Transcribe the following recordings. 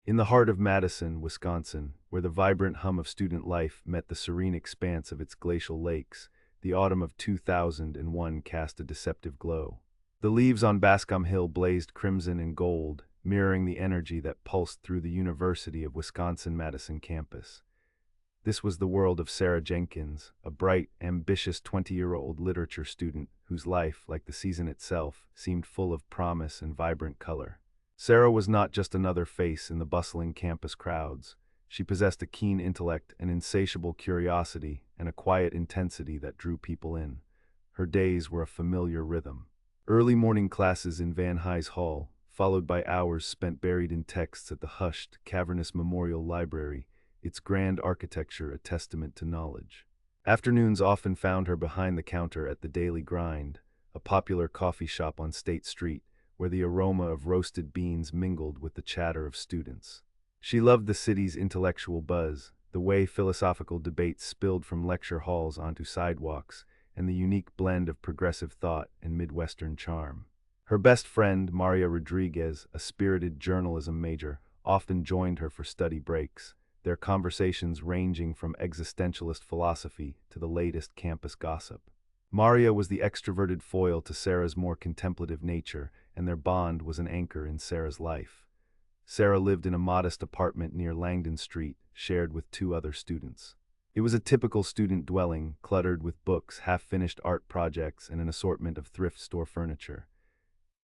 In the heart of Madison, Wisconsin, where the vibrant hum of student life met the serene expanse of its glacial lakes, the autumn of 2001 cast a deceptive glow. The leaves on Bascom Hill blazed crimson and gold, mirroring the energy that pulsed through the University of Wisconsin-Madison campus. This was the world of Sarah Jenkins, a bright, ambitious 20-year-old literature student whose life, like the season itself, seemed full of promise and vibrant color. Sarah was not just another face in the bustling campus crowds. She possessed a keen intellect, an insatiable curiosity, and a quiet intensity that drew people in. Her days were a familiar rhythm. Early morning classes in Van Nuys Hall, followed by hours spent buried in texts at the hushed, cavernous Memorial Library, its grand architecture a testament to knowledge. Afternoons often found her behind the counter at the Daily Grind, a popular coffee shop on State Street, where the aroma of roasted beans mingled with the chatter of students. She loved the city's intellectual buzz, the way philosophical debates spilled from lecture halls onto sidewalks, and the unique blend of progressive thought and Midwestern charm. Her best friend, Maria Rodriguez, a spirited journalism major, often joined her for study breaks, their conversations ranging from existentialist philosophy to the latest campus gossip. Maria was the extroverted foil to Sarah's more contemplative nature, and their bond was an anchor in Sarah's life. Sarah lived in a modest apartment near Langdon Street, shared with two other students. It was a typical student dwelling, cluttered with books, half-finished art projects, and an assortment of thrift store furniture.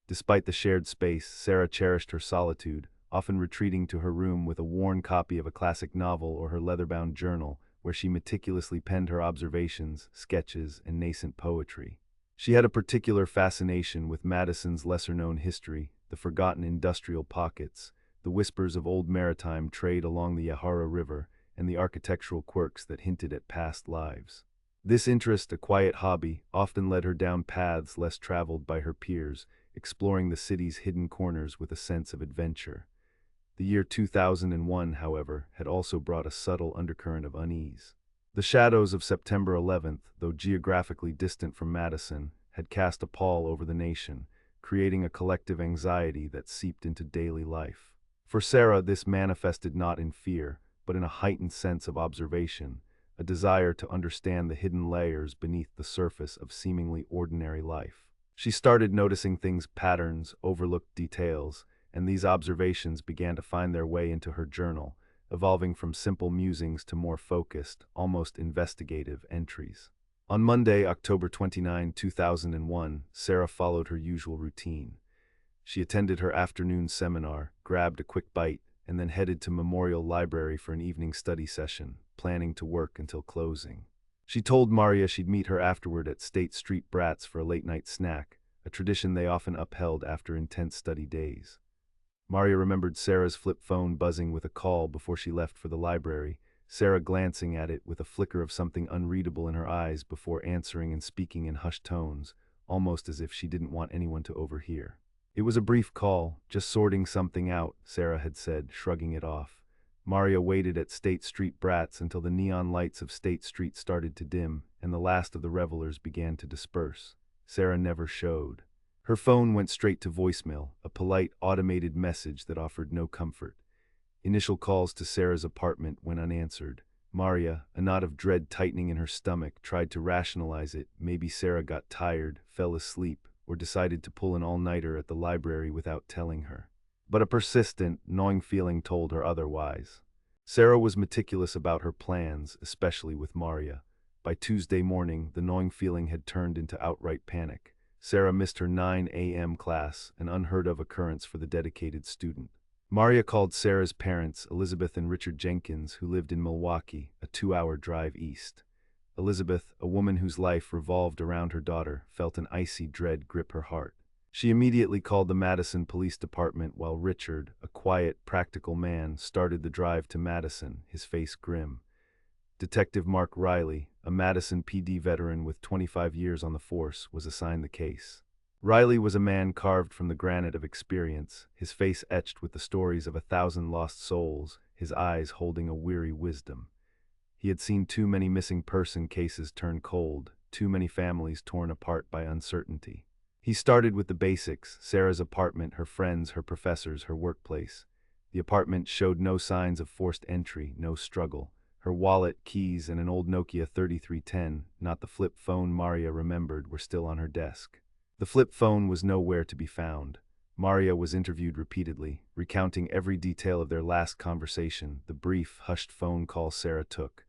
Despite the shared space, Sarah cherished her solitude, often retreating to her room with a worn copy of a classic novel or her leather-bound journal, where she meticulously penned her observations, sketches, and nascent poetry. She had a particular fascination with Madison's lesser-known history, the forgotten industrial pockets, the whispers of old maritime trade along the Yahara River, and the architectural quirks that hinted at past lives. This interest, a quiet hobby, often led her down paths less traveled by her peers, exploring the city's hidden corners with a sense of adventure. The year 2001, however, had also brought a subtle undercurrent of unease. The shadows of September 11th, though geographically distant from Madison, had cast a pall over the nation, creating a collective anxiety that seeped into daily life. For Sarah, this manifested not in fear, but in a heightened sense of observation, a desire to understand the hidden layers beneath the surface of seemingly ordinary life. She started noticing things, patterns, overlooked details, and these observations began to find their way into her journal, evolving from simple musings to more focused, almost investigative entries. On Monday, October 29, 2001, Sarah followed her usual routine. She attended her afternoon seminar, grabbed a quick bite, and then headed to Memorial Library for an evening study session, planning to work until closing. She told Maria she'd meet her afterward at State Street Brats for a late-night snack, a tradition they often upheld after intense study days. Maria remembered Sarah's flip phone buzzing with a call before she left for the library, Sarah glancing at it with a flicker of something unreadable in her eyes before answering and speaking in hushed tones, almost as if she didn't want anyone to overhear. It was a brief call, just sorting something out, Sarah had said, shrugging it off. Maria waited at State Street Brats until the neon lights of State Street started to dim and the last of the revelers began to disperse. Sarah never showed. Her phone went straight to voicemail, a polite, automated message that offered no comfort. Initial calls to Sarah's apartment went unanswered. Maria, a knot of dread tightening in her stomach, tried to rationalize it. Maybe Sarah got tired, fell asleep, or decided to pull an all-nighter at the library without telling her. But a persistent, gnawing feeling told her otherwise. Sarah was meticulous about her plans, especially with Maria. By Tuesday morning, the gnawing feeling had turned into outright panic. Sarah missed her 9 a.m. class, an unheard-of occurrence for the dedicated student. Maria called Sarah's parents, Elizabeth and Richard Jenkins, who lived in Milwaukee, a 2-hour drive east. Elizabeth, a woman whose life revolved around her daughter, felt an icy dread grip her heart. She immediately called the Madison Police Department while Richard, a quiet, practical man, started the drive to Madison, his face grim. Detective Mark Riley, a Madison PD veteran with 25 years on the force, was assigned the case. Riley was a man carved from the granite of experience, his face etched with the stories of 1,000 lost souls, his eyes holding a weary wisdom. He had seen too many missing person cases turn cold, too many families torn apart by uncertainty. He started with the basics: Sarah's apartment, her friends, her professors, her workplace. The apartment showed no signs of forced entry, no struggle. Her wallet, keys, and an old Nokia 3310, not the flip phone Maria remembered, were still on her desk. The flip phone was nowhere to be found. Maria was interviewed repeatedly, recounting every detail of their last conversation, the brief, hushed phone call Sarah took.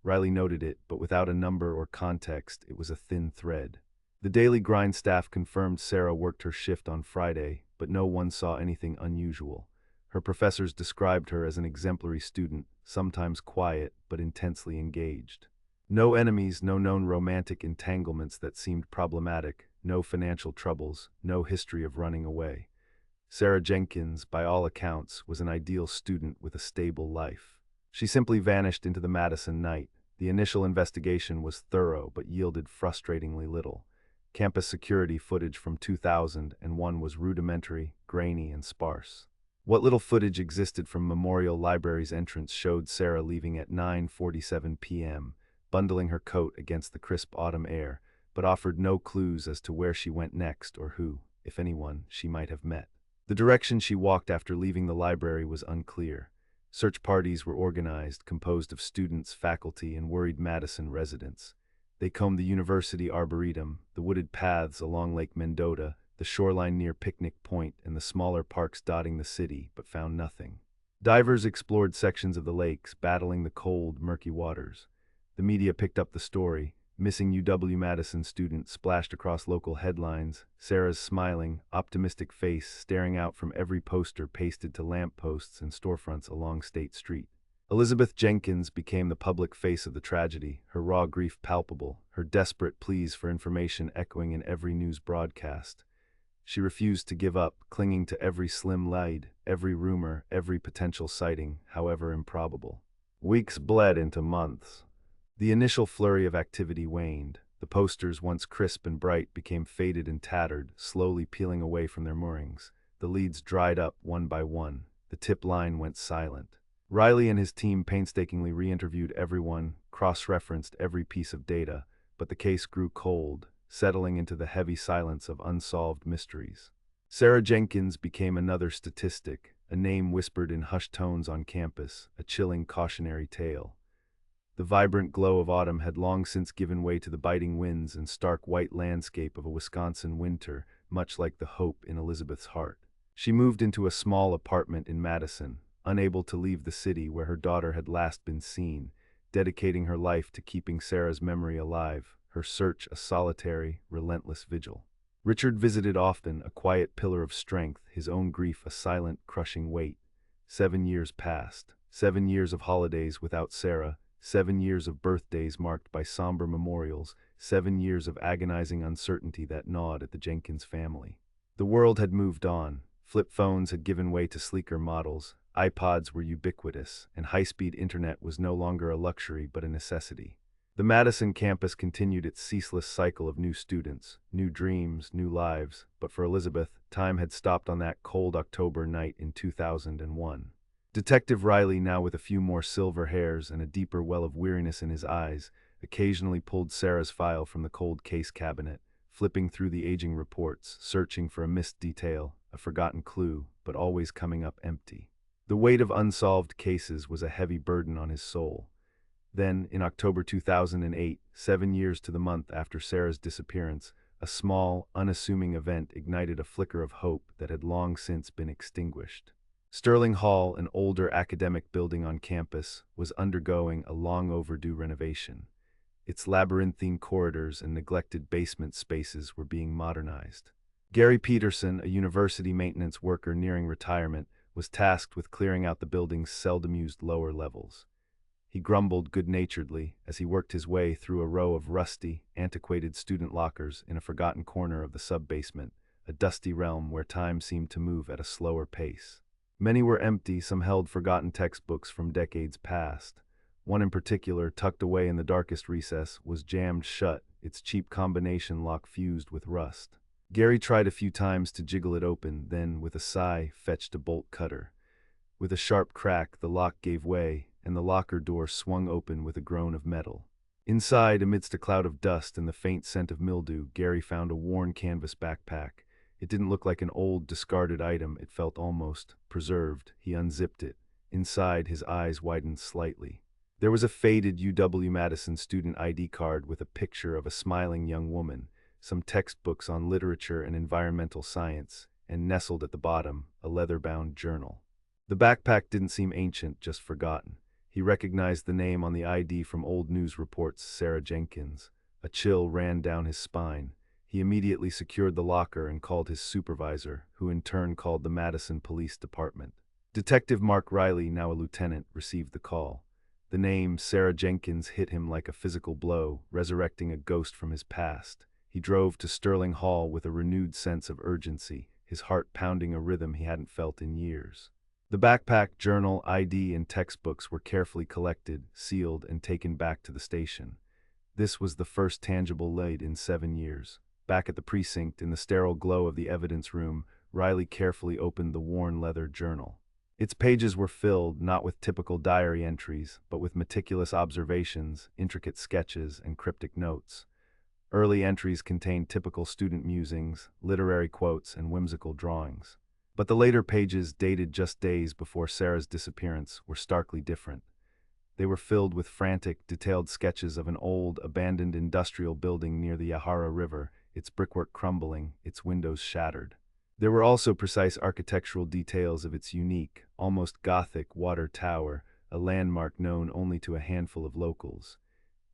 Riley noted it, but without a number or context, it was a thin thread. The daily grind staff confirmed Sarah worked her shift on Friday, but no one saw anything unusual. Her professors described her as an exemplary student, sometimes quiet but intensely engaged. No enemies, no known romantic entanglements that seemed problematic, no financial troubles, no history of running away. Sarah Jenkins, by all accounts, was an ideal student with a stable life. She simply vanished into the Madison night. The initial investigation was thorough but yielded frustratingly little. Campus security footage from 2001 was rudimentary, grainy, and sparse. What little footage existed from Memorial Library's entrance showed Sarah leaving at 9:47 p.m., bundling her coat against the crisp autumn air, but offered no clues as to where she went next or who, if anyone, she might have met. The direction she walked after leaving the library was unclear. Search parties were organized, composed of students, faculty, and worried Madison residents. They combed the university arboretum, the wooded paths along Lake Mendota, the shoreline near Picnic Point, and the smaller parks dotting the city, but found nothing. Divers explored sections of the lakes, battling the cold, murky waters. The media picked up the story. Missing UW-Madison student splashed across local headlines, Sarah's smiling, optimistic face staring out from every poster pasted to lampposts and storefronts along State Street. Elizabeth Jenkins became the public face of the tragedy, her raw grief palpable, her desperate pleas for information echoing in every news broadcast. She refused to give up, clinging to every slim lead, every rumor, every potential sighting, however improbable. Weeks bled into months. The initial flurry of activity waned. The posters, once crisp and bright, became faded and tattered, slowly peeling away from their moorings. The leads dried up one by one. The tip line went silent. Riley and his team painstakingly re-interviewed everyone, cross-referenced every piece of data, but the case grew cold, settling into the heavy silence of unsolved mysteries. Sarah Jenkins became another statistic, a name whispered in hushed tones on campus, a chilling cautionary tale. The vibrant glow of autumn had long since given way to the biting winds and stark white landscape of a Wisconsin winter, much like the hope in Elizabeth's heart. She moved into a small apartment in Madison, unable to leave the city where her daughter had last been seen, dedicating her life to keeping Sarah's memory alive, her search a solitary, relentless vigil. Richard visited often, a quiet pillar of strength, his own grief a silent, crushing weight. 7 years passed, 7 years of holidays without Sarah, 7 years of birthdays marked by somber memorials, 7 years of agonizing uncertainty that gnawed at the Jenkins family. The world had moved on. Flip phones had given way to sleeker models, iPods were ubiquitous, and high-speed internet was no longer a luxury but a necessity. The Madison campus continued its ceaseless cycle of new students, new dreams, new lives, but for Elizabeth, time had stopped on that cold October night in 2001. Detective Riley, now with a few more silver hairs and a deeper well of weariness in his eyes, occasionally pulled Sarah's file from the cold case cabinet, flipping through the aging reports, searching for a missed detail, a forgotten clue, but always coming up empty. The weight of unsolved cases was a heavy burden on his soul. Then, in October 2008, 7 years to the month after Sarah's disappearance, a small, unassuming event ignited a flicker of hope that had long since been extinguished. Sterling Hall, an older academic building on campus, was undergoing a long-overdue renovation. Its labyrinthine corridors and neglected basement spaces were being modernized. Gary Peterson, a university maintenance worker nearing retirement, was tasked with clearing out the building's seldom-used lower levels. He grumbled good-naturedly as he worked his way through a row of rusty, antiquated student lockers in a forgotten corner of the sub-basement, a dusty realm where time seemed to move at a slower pace. Many were empty, some held forgotten textbooks from decades past. One in particular, tucked away in the darkest recess, was jammed shut, its cheap combination lock fused with rust. Gary tried a few times to jiggle it open, then, with a sigh, fetched a bolt cutter. With a sharp crack, the lock gave way, and the locker door swung open with a groan of metal. Inside, amidst a cloud of dust and the faint scent of mildew, Gary found a worn canvas backpack. It didn't look like an old, discarded item. It felt almost preserved. He unzipped it. Inside, his eyes widened slightly. There was a faded UW-Madison student ID card with a picture of a smiling young woman, some textbooks on literature and environmental science, and nestled at the bottom, a leather-bound journal. The backpack didn't seem ancient, just forgotten. He recognized the name on the ID from old news reports, Sarah Jenkins. A chill ran down his spine. He immediately secured the locker and called his supervisor, who in turn called the Madison Police Department. Detective Mark Riley, now a lieutenant, received the call. The name Sarah Jenkins hit him like a physical blow, resurrecting a ghost from his past. He drove to Sterling Hall with a renewed sense of urgency, his heart pounding a rhythm he hadn't felt in years. The backpack, journal, ID, and textbooks were carefully collected, sealed, and taken back to the station. This was the first tangible lead in 7 years. Back at the precinct, in the sterile glow of the evidence room, Riley carefully opened the worn leather journal. Its pages were filled not with typical diary entries, but with meticulous observations, intricate sketches, and cryptic notes. Early entries contained typical student musings, literary quotes, and whimsical drawings. But the later pages, dated just days before Sarah's disappearance, were starkly different. They were filled with frantic, detailed sketches of an old, abandoned industrial building near the Yahara River, its brickwork crumbling, its windows shattered. There were also precise architectural details of its unique, almost Gothic water tower, a landmark known only to a handful of locals.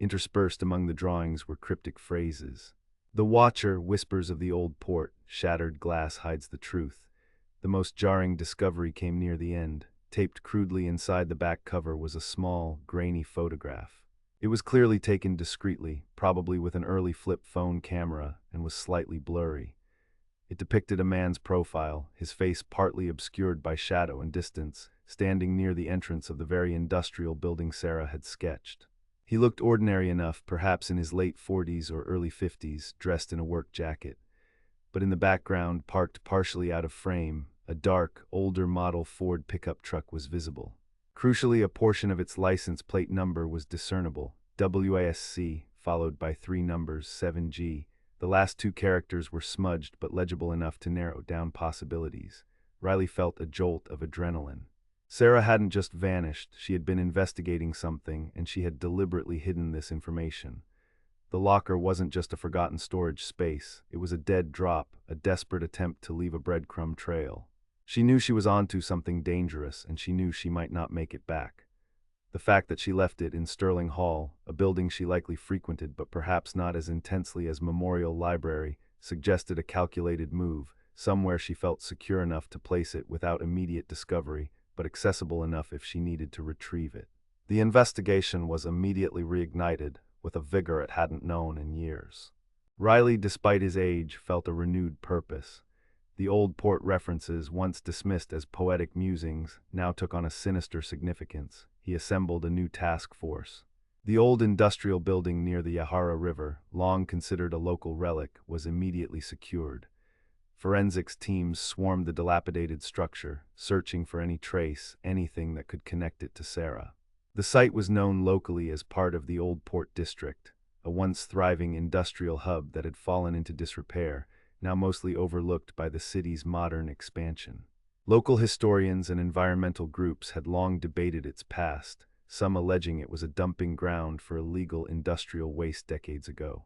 Interspersed among the drawings were cryptic phrases. "The Watcher whispers of the old port, shattered glass hides the truth." The most jarring discovery came near the end. Taped crudely inside the back cover was a small, grainy photograph. It was clearly taken discreetly, probably with an early flip phone camera, and was slightly blurry. It depicted a man's profile, his face partly obscured by shadow and distance, standing near the entrance of the very industrial building Sarah had sketched. He looked ordinary enough, perhaps in his late 40s or early 50s, dressed in a work jacket. But in the background, parked partially out of frame, a dark, older model Ford pickup truck was visible. Crucially, a portion of its license plate number was discernible, WASC, followed by 3 numbers, 7G. The last 2 characters were smudged but legible enough to narrow down possibilities. Riley felt a jolt of adrenaline. Sarah hadn't just vanished, she had been investigating something, and she had deliberately hidden this information. The locker wasn't just a forgotten storage space, it was a dead drop, a desperate attempt to leave a breadcrumb trail. She knew she was onto something dangerous, and she knew she might not make it back. The fact that she left it in Sterling Hall, a building she likely frequented but perhaps not as intensely as Memorial Library, suggested a calculated move, somewhere she felt secure enough to place it without immediate discovery, but accessible enough if she needed to retrieve it. The investigation was immediately reignited, with a vigor it hadn't known in years. Riley, despite his age, felt a renewed purpose. The old port references, once dismissed as poetic musings, now took on a sinister significance. He assembled a new task force. The old industrial building near the Yahara River, long considered a local relic, was immediately secured. Forensics teams swarmed the dilapidated structure, searching for any trace, anything that could connect it to Sarah. The site was known locally as part of the Old Port District, a once thriving industrial hub that had fallen into disrepair, now mostly overlooked by the city's modern expansion. Local historians and environmental groups had long debated its past, some alleging it was a dumping ground for illegal industrial waste decades ago.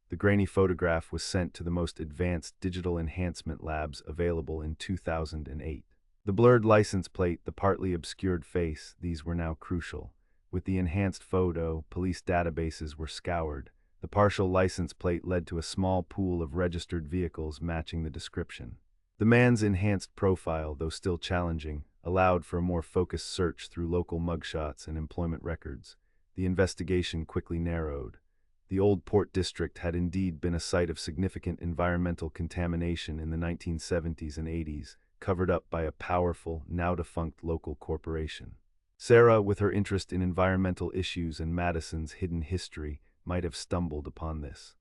The grainy photograph was sent to the most advanced digital enhancement labs available in 2008. The blurred license plate, the partly obscured face, these were now crucial. With the enhanced photo, police databases were scoured. The partial license plate led to a small pool of registered vehicles matching the description. The man's enhanced profile, though still challenging, allowed for a more focused search through local mugshots and employment records. The investigation quickly narrowed. The Old Port District had indeed been a site of significant environmental contamination in the 1970s and 80s, covered up by a powerful, now-defunct local corporation. Sarah, with her interest in environmental issues and Madison's hidden history, might have stumbled upon this.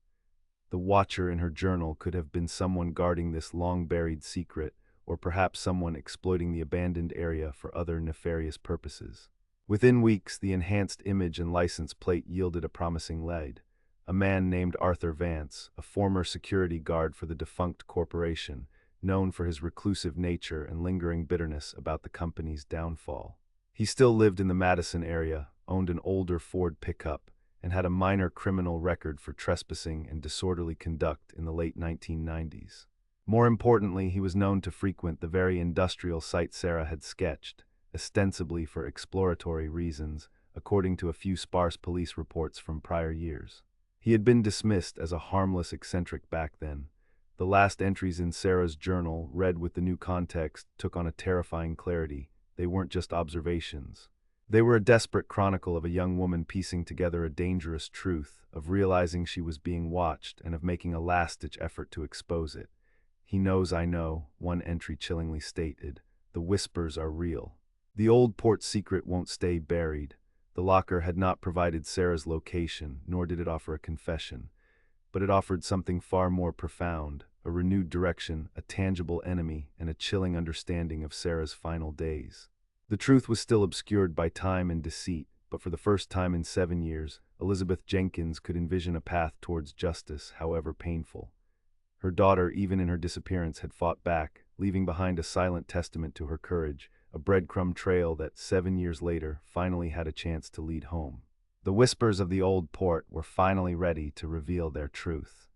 The watcher in her journal could have been someone guarding this long-buried secret, or perhaps someone exploiting the abandoned area for other nefarious purposes. Within weeks, the enhanced image and license plate yielded a promising lead. a man named Arthur Vance, a former security guard for the defunct corporation, known for his reclusive nature and lingering bitterness about the company's downfall. He still lived in the Madison area, owned an older Ford pickup, and had a minor criminal record for trespassing and disorderly conduct in the late 1990s. More importantly, he was known to frequent the very industrial site Sarah had sketched, ostensibly for exploratory reasons, according to a few sparse police reports from prior years. He had been dismissed as a harmless eccentric back then. The last entries in Sarah's journal, read with the new context, took on a terrifying clarity. They weren't just observations. They were a desperate chronicle of a young woman piecing together a dangerous truth, of realizing she was being watched, and of making a last-ditch effort to expose it. "He knows I know," one entry chillingly stated. "The whispers are real." The old port secret won't stay buried. The locker had not provided Sarah's location, nor did it offer a confession. But it offered something far more profound, a renewed direction, a tangible enemy, and a chilling understanding of Sarah's final days. The truth was still obscured by time and deceit, but for the first time in 7 years, Elizabeth Jenkins could envision a path towards justice, however painful. Her daughter, even in her disappearance, had fought back, leaving behind a silent testament to her courage, a breadcrumb trail that, 7 years later, finally had a chance to lead home. The whispers of the old port were finally ready to reveal their truth.